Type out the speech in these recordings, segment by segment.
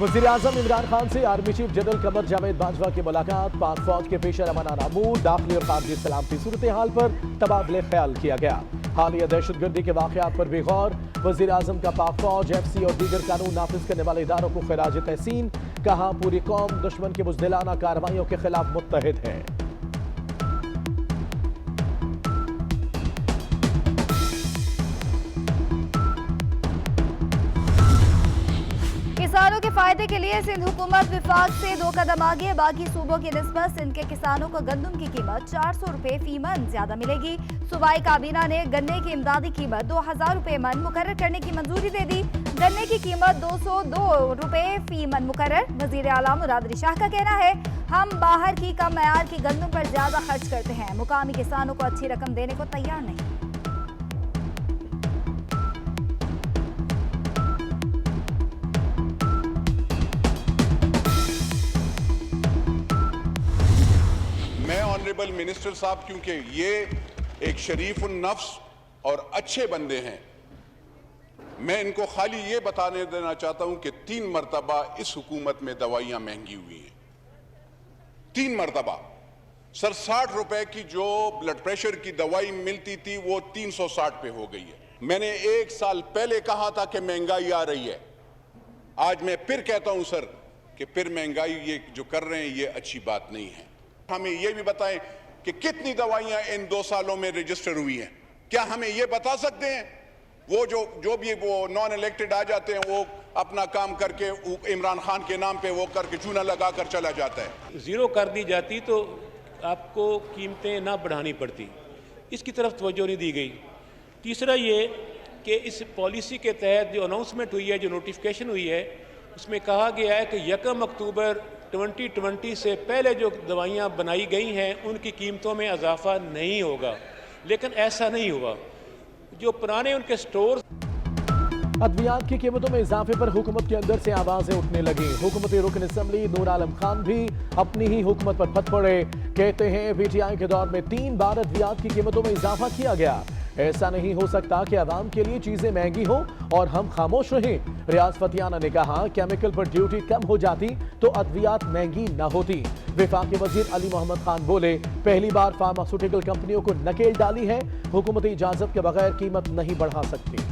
वज़ीर आज़म इमरान खान से army chief general Qamar Javed Bajwa की मुलाकात। पाक फौज के पेश रवाना मूड, दाखिली और खारजी सलामती सूरत हाल पर तबादले ख्याल किया गया। हालिया दहशतगर्दी के वाक़यात पर भी गौर। वज़ीर आज़म का पाक फौज, FC और दीगर कानून नाफिज करने वाले इदारों को खिराज तहसीन। कहा पूरी कौम दुश्मन की बुज़दिलाना कार्रवाइयों के खिलाफ मुत्तहिद है। किसानों के फायदे के लिए सिंध हुकूमत विफाक से 2 कदम आगे। बाकी सूबों की निस्बत सिंध के किसानों को गंदम की कीमत 400 रुपए फी मन ज्यादा मिलेगी। सूबाई काबीना ने गन्ने की इमदादी कीमत 2000 रुपए मन मुकर्रर करने की मंजूरी दे दी। गन्ने की कीमत 202 रुपए फी मन मुकर्रर। वजीर आला मुराद अली शाह का कहना है, हम बाहर की कम मयार की गंदम पर ज्यादा खर्च करते हैं, मुकामी किसानों को अच्छी रकम देने को तैयार नहीं। ऑनरेबल मिनिस्टर साहब, क्योंकि ये एक शरीफ नफ्स और अच्छे बंदे हैं, मैं इनको खाली ये बताने देना चाहता हूं कि 3 मरतबा इस हुकूमत में दवाइयां महंगी हुई हैं। 3 मरतबा। सर 60 रुपए की जो ब्लड प्रेशर की दवाई मिलती थी वो 360 पे हो गई है। मैंने 1 साल पहले कहा था कि महंगाई आ रही है। आज मैं फिर कहता हूं सर कि फिर महंगाई ये जो कर रहे हैं ये अच्छी बात नहीं है। हमें यह भी बताएं कि कितनी दवाइयां इन 2 सालों में रजिस्टर हुई हैं। क्या हमें यह बता सकते हैं? वो जो भी वो नॉन इलेक्टेड आ जाते हैं, वो अपना काम करके इमरान खान के नाम पे वो करके चूना लगा कर चला जाता है। ज़ीरो कर दी जाती तो आपको कीमतें ना बढ़ानी पड़ती, इसकी तरफ तवज्जो नहीं दी गई। तीसरा ये कि इस पॉलिसी के तहत जो अनाउंसमेंट हुई है, जो नोटिफिकेशन हुई है, उसमें कहा गया है कि 1 अक्टूबर 2020 से पहले जो दवाइयाँ बनाई गई हैं उनकी कीमतों में इजाफा नहीं होगा, लेकिन ऐसा नहीं हुआ। जो पुराने उनके स्टोर अद्वियात की कीमतों में इजाफे पर हुकूमत के अंदर से आवाजें उठने लगी। हुकूमती रुकन असम्बली नूर आलम खान भी अपनी ही हुकूमत पर फट पड़े। कहते हैं PTI के दौर में 3 बार अद्वियात की कीमतों में इजाफा किया गया। ऐसा नहीं हो सकता कि आवाम के लिए चीजें महंगी हो और हम खामोश रहें। रियाज फतियाना ने कहा, केमिकल पर ड्यूटी कम हो जाती तो अद्वियात महंगी न होती। विफाकी वजीर अली मोहम्मद खान बोले, पहली बार फार्मास्यूटिकल कंपनियों को नकेल डाली है, हुकूमती इजाजत के बगैर कीमत नहीं बढ़ा सकती।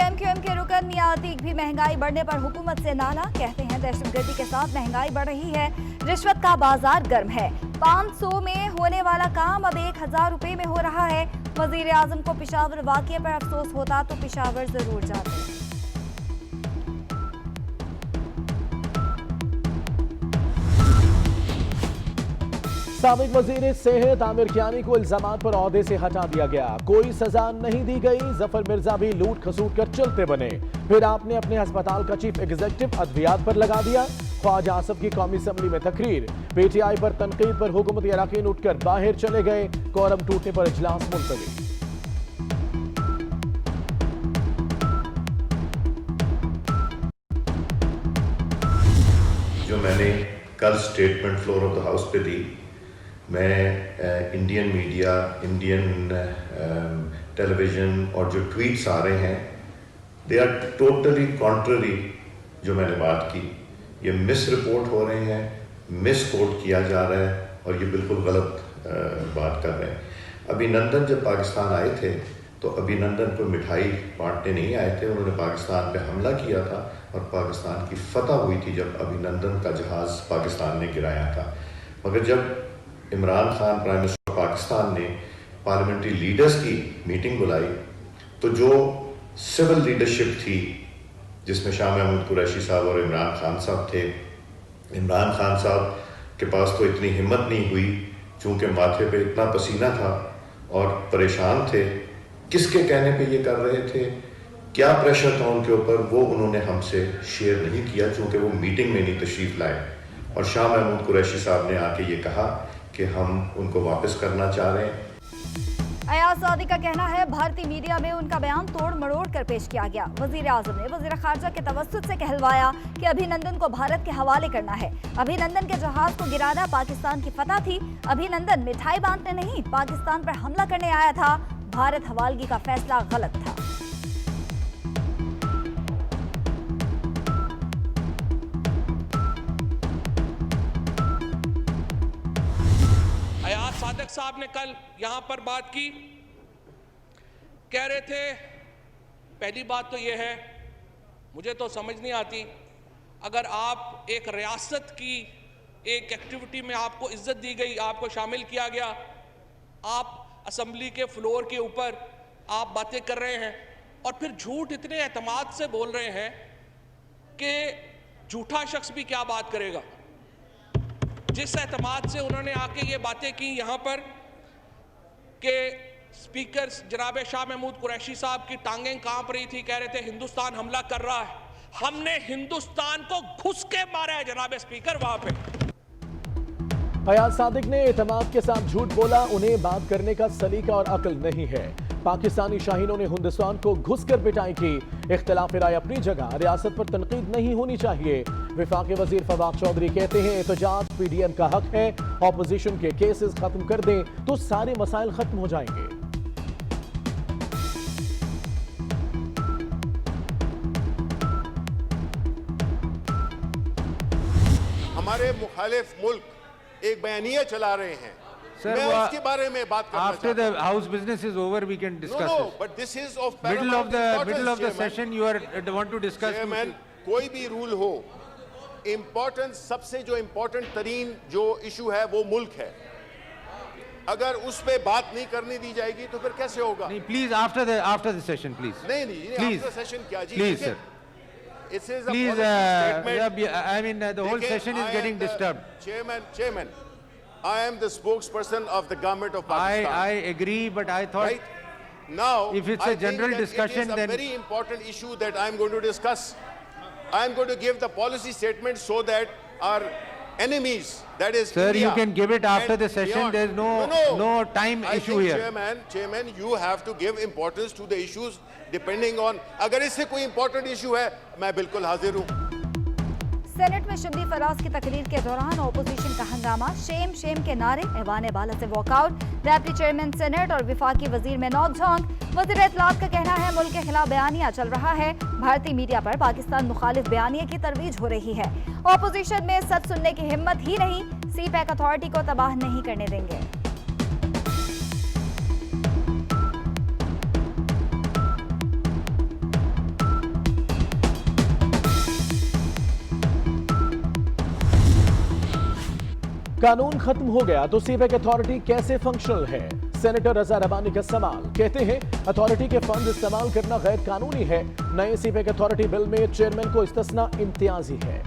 MQM के रुकन मियां अतीक भी महंगाई बढ़ने पर हुकूमत से नाला। कहते हैं दहशतगर्दी के साथ महंगाई बढ़ रही है, रिश्वत का बाजार गर्म है। 500 में होने वाला काम अब 1000 रुपए में हो रहा है। वजीर आजम को पेशावर वाक़ये पर अफसोस होता तो पेशावर जरूर जाते। साबिक वजीर सेहत आमिर कियानी को इल्जामात पर ओहदे से हटा दिया गया। कोई सजा नहीं दी गई। जफर मिर्जा भी लूट खसूट कर चलते बने। फिर आपने अपने अस्पताल का चीफ एग्जीक्यूटिव अद्वियात पर लगा दिया। ख्वाजा आसफ की कौमी असम्बली में तकरीर। PTI पर तनकीद पर हुकूमती अरकान उठकर बाहर चले गए। कोरम टूटने पर इजलास मुलतवी। जो मैंने कल statement floor of the house पे दी, मैं इंडियन मीडिया, इंडियन टेलीविज़न और जो ट्वीट्स आ रहे हैं, दे आर टोटली कॉन्ट्ररी जो मैंने बात की। ये मिस रिपोर्ट हो रहे हैं, मिस कोट किया जा रहा है और ये बिल्कुल गलत बात कर रहे हैं। अभिनंदन जब पाकिस्तान आए थे तो अभिनंदन को मिठाई बांटने नहीं आए थे, उन्होंने पाकिस्तान पे हमला किया था और पाकिस्तान की फतह हुई थी जब अभिनंदन का जहाज़ पाकिस्तान ने गिराया था। मगर जब इमरान खान प्राइम मिनिस्टर पाकिस्तान ने पार्लियामेंट्री लीडर्स की मीटिंग बुलाई तो जो सिविल लीडरशिप थी, जिसमें शाह महमूद कुरैशी साहब और इमरान खान साहब थे, इमरान खान साहब के पास तो इतनी हिम्मत नहीं हुई, चूँकि माथे पे इतना पसीना था और परेशान थे। किसके कहने पे ये कर रहे थे, क्या प्रेशर था उनके ऊपर, वो उन्होंने हमसे शेयर नहीं किया चूँकि वो मीटिंग में नहीं तशरीफ़ लाए। और शाह महमूद कुरैशी साहब ने आके ये कहा कि हम उनको वापस करना चाह रहे हैं। अयाज सादिक का कहना है भारतीय मीडिया में उनका बयान तोड़ मरोड़ कर पेश किया गया। वजीर आजम ने वजीर खारजा के तवस्सुत से कहलवाया कि अभिनंदन को भारत के हवाले करना है। अभिनंदन के जहाज को गिराना पाकिस्तान की फतह थी। अभिनंदन मिठाई बांटने नहीं, पाकिस्तान पर हमला करने आया था। भारत हवालगी का फैसला गलत था। अयाज सादिक साहब ने कल यहां पर बात की, कह रहे थे पहली बात तो यह है, मुझे तो समझ नहीं आती, अगर आप एक रियासत की एक एक्टिविटी में आपको इज्जत दी गई, आपको शामिल किया गया, आप असेंबली के फ्लोर के ऊपर आप बातें कर रहे हैं और फिर झूठ इतने एतमाद से बोल रहे हैं कि झूठा शख्स भी क्या बात करेगा। जिस एतमाद से उन्होंने आके ये बातें की यहाँ पर कि स्पीकर जनाब शाह महमूद कुरैशी साहब की टांगें कांप रही थी, कह रहे थे हिंदुस्तान हमला कर रहा है। हमने हिंदुस्तान को घुस के मारा है जनाब स्पीकर वहां पे। अयाज सादिक ने एतमाद के साथ झूठ बोला, उन्हें बात करने का सलीका और अक्ल नहीं है। पाकिस्तानी शाहीनों ने हिंदुस्तान को घुसकर पिटाई की। इख्तिलाफ राय अपनी जगह, रियासत पर तनकीद नहीं होनी चाहिए। विफाकी वजीर फवाद चौधरी कहते हैं एहतजाज PDM का हक है, ऑपोजिशन के केसेस खत्म कर दें तो सारे मसाइल खत्म हो जाएंगे। हमारे मुखालिफ मुल्क एक बयानिया चला रहे हैं। Sir, मैं उसके बारे में बात करना after the house business is over, we can discuss No, this. but this is of Middle of the Chairman. session, you are want to discuss. Chairman, कोई भी रूल हो, इम्पोर्टेंट सबसे जो इम्पोर्टेंट तरीन जो इशू है वो मुल्क है। अगर उस पे बात नहीं करने दी जाएगी तो फिर कैसे होगा? नहीं, please after the session, please. नहीं, Please. after session क्या जी? Please, sir. It is a Please, policy statement. I mean, the whole देखिए, session is I am getting the disturbed. Chairman, I am the spokesperson of the government of Pakistan. I agree, but I thought Right? Now, if it's a I think general that discussion, it is a then very important issue that I'm going to discuss. I'm going to give the policy statement so that our enemies, that is Sir, India, you can give it after and the session. beyond. There's no time I issue think, here. Chairman, you have to give importance to the issues depending on. अगर इससे कोई important issue है, मैं बिल्कुल हाजिर हूँ। Senate में शिबली फराज की तकरीर के दौरान ऑपोजिशन का हंगामा, शेम शेम के नारे, ऐवान बाला से वॉकआउट, डेप्टी चेयरमैन सेनेट और विफाकी वजीर में नोक-झोंक। वजीर इत्तलात का कहना है मुल्क के खिलाफ बयानिया चल रहा है। भारतीय मीडिया पर पाकिस्तान मुखालिफ बयानिया की तरवीज हो रही है। ऑपोजिशन में सच सुनने की हिम्मत ही नहीं, CPEC अथॉरिटी को तबाह नहीं करने देंगे। कानून खत्म हो गया तो CPEC अथॉरिटी कैसे फंक्शनल है? सेनेटर रजा रबानी का सवाल। कहते हैं अथॉरिटी के फंड इस्तेमाल करना गैर कानूनी है। नए CPEC अथॉरिटी बिल में चेयरमैन को इस्तिस्ना इम्तियाजी है।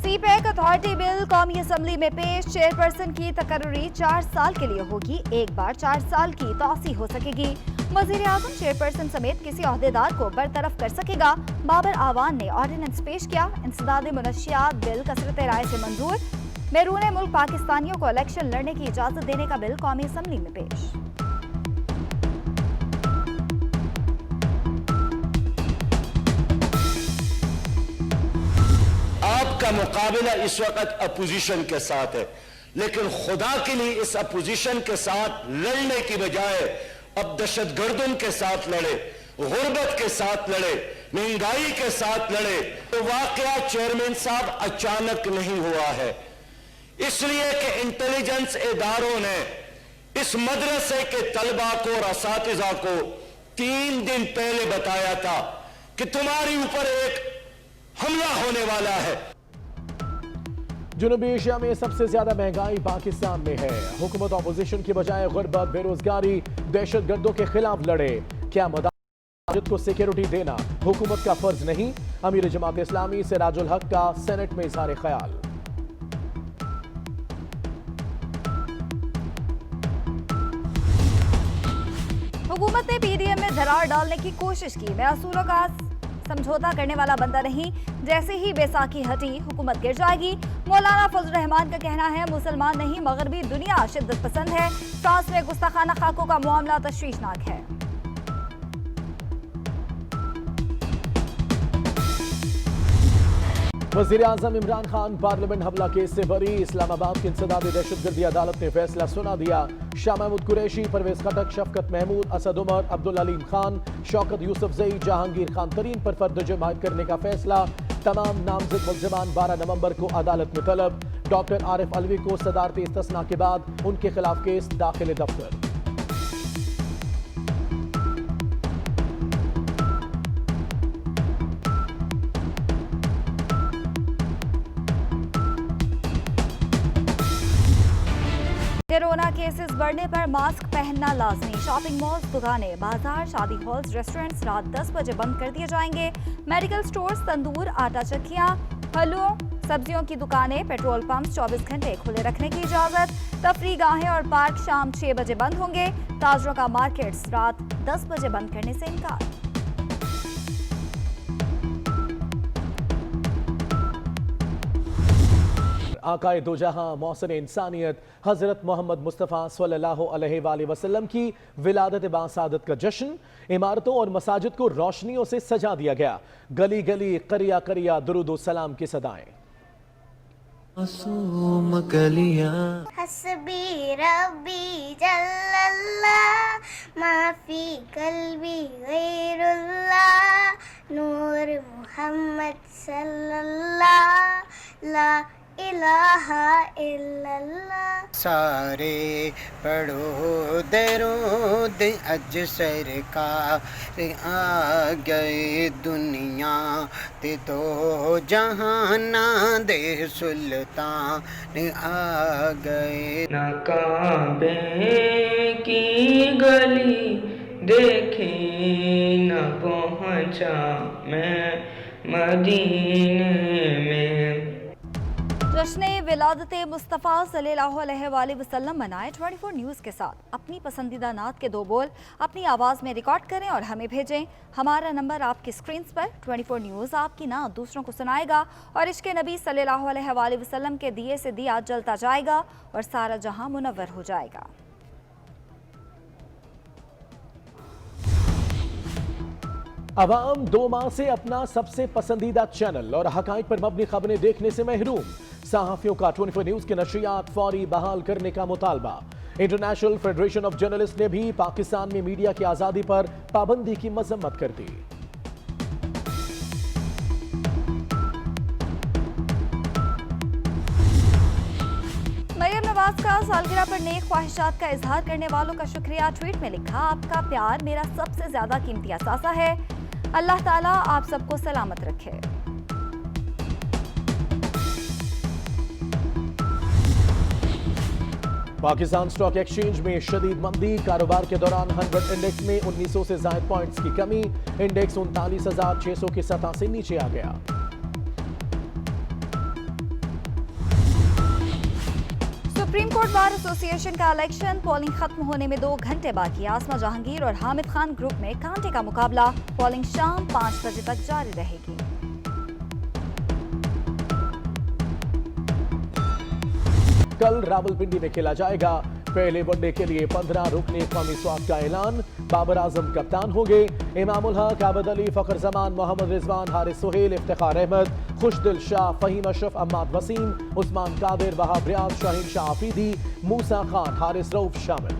CPEC अथॉरिटी बिल कौमी असम्बली में पेश। चेयरपर्सन की तकर्री 4 साल के लिए होगी, एक बार 4 साल की तौसी हो सकेगी। वजीर आजम चेयरपर्सन समेत किसी ओहदेदार को बरतरफ कर सकेगा। बाबर आवान ने ऑर्डिनेंस पेश किया। इंसदाद मुनशियात बिल कसरत राय से मंजूर। बैरून मुल्क पाकिस्तानियों को इलेक्शन लड़ने की इजाजत देने का बिल कौमी असम्बली में पेश। आपका मुकाबला इस वक्त अपोजिशन के साथ है, लेकिन खुदा के लिए इस अपोजिशन के साथ लड़ने की बजाय अब दहशतगर्दों के साथ लड़े, गुर्बत के साथ लड़े, महंगाई के साथ लड़े। तो वाकया चेयरमैन साहब अचानक नहीं हुआ है, इसलिए कि इंटेलिजेंस इदारों ने इस मदरसे के तलबा को और असातिज़ा को 3 दिन पहले बताया था कि तुम्हारे ऊपर एक हमला होने वाला है। जनूबी एशिया में सबसे ज्यादा महंगाई पाकिस्तान में है। हुकूमत ऑपोजिशन की बजाय गुर्बत, बेरोजगारी, दहशतगर्दों के खिलाफ लड़े। क्या मदाद को सिक्योरिटी देना हुकूमत का फर्ज नहीं? अमीर जमात इस्लामी सिराजुल हक का सेनेट में इजहार ख्याल। हुकूमत ने PDM में दरार डालने की कोशिश की। मैं असूलों का समझौता करने वाला बंदा नहीं, जैसे ही बैसाखी हटी हुकूमत गिर जाएगी। मौलाना फजल रहमान का कहना है, मुसलमान नहीं मगरबी दुनिया शिद्दत पसंद है। फ्रांस में गुस्ताखाना खाकों का मामला तशवीशनाक है। वज़ीर-ए-आज़म इमरान खान पार्लियामेंट हमला केस से बरी। इस्लामाबाद की इंसदादी दहशतगर्दी अदालत ने फैसला सुना दिया। शाह महमूद कुरैशी, परवेज खटक, शफकत महमूद, असद उमर, अब्दुल अलीम खान, शौकत यूसुफजई, जहांगीर खान तरीन पर फर्द जमायत करने का फैसला। तमाम नामजद मुल्ज़िमान 12 नवंबर को अदालत में तलब। डॉक्टर आरिफ अलवी को सदारती इस्तिस्ना के बाद उनके खिलाफ केस दाखिल दफ्तर। कोरोना केसेस बढ़ने पर मास्क पहनना लाजमी। शॉपिंग मॉल्स, दुकानें, बाजार, शादी हॉल्स, रेस्टोरेंट्स रात 10 बजे बंद कर दिए जाएंगे। मेडिकल स्टोर्स, तंदूर, आटा चक्कियां, फलों, सब्जियों की दुकानें, पेट्रोल पंप 24 घंटे खुले रखने की इजाजत। तफरीह गाहें और पार्क शाम 6 बजे बंद होंगे। ताजरों का मार्केट्स रात 10 बजे बंद करने से इनकार। आकाए दो जहां मौसम इंसानियत हजरत मोहम्मद मुस्तफ़ा सल्लल्लाहु अलैहि वसल्लम की विलादत बासादत का जश्न। इमारतों और मसाजिद को रोशनियों से सजा दिया गया। गली गली करिया करिया दुरूद सलाम की सदाएं। मासूम गलियां हस्बी रब्बी जल्लल्लाह माफी कल्बी गैरुल्लाह नूर मुहम्मद सल्लल्लाह ला इलाहा इल्लल्लाह। सारे पढ़ो दरूद अज सरकार आ गए दुनिया ते दो जहाना दे सुल्तान आ गए। न काबे की गली देखी न पहुंचा मैं मदीने में। जश्न विलादत मुस्तफ़ा सल्लल्लाहु अलैहि वसल्लम मनाए। 24 न्यूज़ के साथ अपनी पसंदीदा नात के 2 बोल अपनी आवाज़ में रिकॉर्ड करें और हमें भेजें। हमारा नंबर आपकी स्क्रीन पर। 24 न्यूज़ आपकी नात दूसरों को सुनाएगा और इश्क़ नबी सल्लल्लाहु अलैहि वसल्लम के दिए से दिया जलता जाएगा और सारा जहां मुनव्वर हो जाएगा। अवाम 2 माह से अपना सबसे पसंदीदा चैनल और हकाइक पर मबनी खबरें देखने से महरूम। सहाफियों का 24 न्यूज़ के नशियात फौरी बहाल करने का मुतालबा। इंटरनेशनल फेडरेशन ऑफ जर्नलिस्ट ने भी पाकिस्तान में मीडिया की आज़ादी पर पाबंदी की मजम्मत कर दी। मरियम नवाज का सालगिरह पर नेक ख्वाहिशात का इजहार करने वालों का शुक्रिया। ट्वीट में लिखा, आपका प्यार मेरा सबसे ज्यादा कीमती असासा है। अल्लाह ताला आप सबको सलामत रखे। पाकिस्तान स्टॉक एक्सचेंज में शदीद मंदी। कारोबार के दौरान 100 इंडेक्स में 1900 से ज्यादा पॉइंट्स की कमी। इंडेक्स 39,600 की सतह से नीचे आ गया। सुप्रीम कोर्ट बार एसोसिएशन का इलेक्शन पोलिंग खत्म होने में 2 घंटे बाकी। आसमा जहांगीर और हामिद खान ग्रुप में कांटे का मुकाबला। पोलिंग शाम 5 बजे तक जारी रहेगी। कल रावलपिंडी में खेला जाएगा। पहले वनडे के लिए 15 रुकने कौमी स्क्वाड का ऐलान। बाबर आजम कप्तान होंगे। इमामुल हक, आबद अली, फखर जमान, मोहम्मद रिजवान, हारिस सुहेल, इफ्तिखार अहमद, खुशदिल शाह, फहीम अशरफ, अम्माद वसीम, उस्मान कादिर, वहाब रियाज, शाहीन शाह आफरीदी, मूसा खान, हारिस रऊफ शामिल।